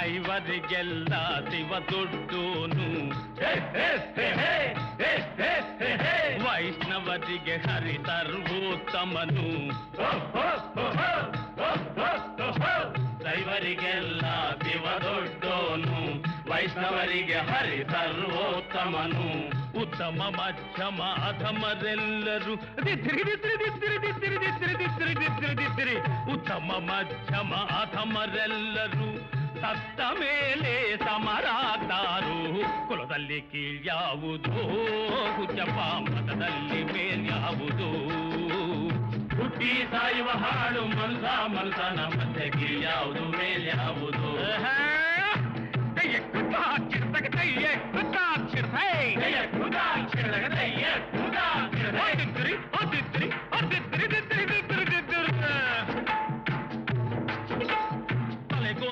ಇವರಿಗೆಲ್ಲ ಶಿವ ದುಡ್ಡೂನು ವೈಷ್ಣವರಿಗೆ ಹರಿ ಸರ್ವೋತ್ತಮನು ದೈವರಿಗೆಲ್ಲ ಶಿವ ದೊಡ್ಡೋನು ವೈಷ್ಣವರಿಗೆ ಹರಿ ಸರ್ವೋತ್ತಮನು ಉತ್ತಮ ಮಧ್ಯಮ ಅಧಮರೆಲ್ಲರೂ ಉತ್ತಮ ಮಧ್ಯಮ ಅಧಮರೆಲ್ಲರೂ ಸತ್ತ ಮೇಲೆ ಸಮರಾಗ್ತಾರು ಕುಲದಲ್ಲಿ ಕೀಳ್ಯಾವುದೋ ಹುಚ್ಚಪ್ಪ ಮತದಲ್ಲಿ ಮೇಲ್ಯಾವುದೋ ಹುಟ್ಟಿ ಸಾಯುವ ಹಾಡು ಮನುಷ್ಯನ ಮಧ್ಯೆ ಕೀಳ್ಯಾವುದು ಮೇಲ್ಯಾವುದು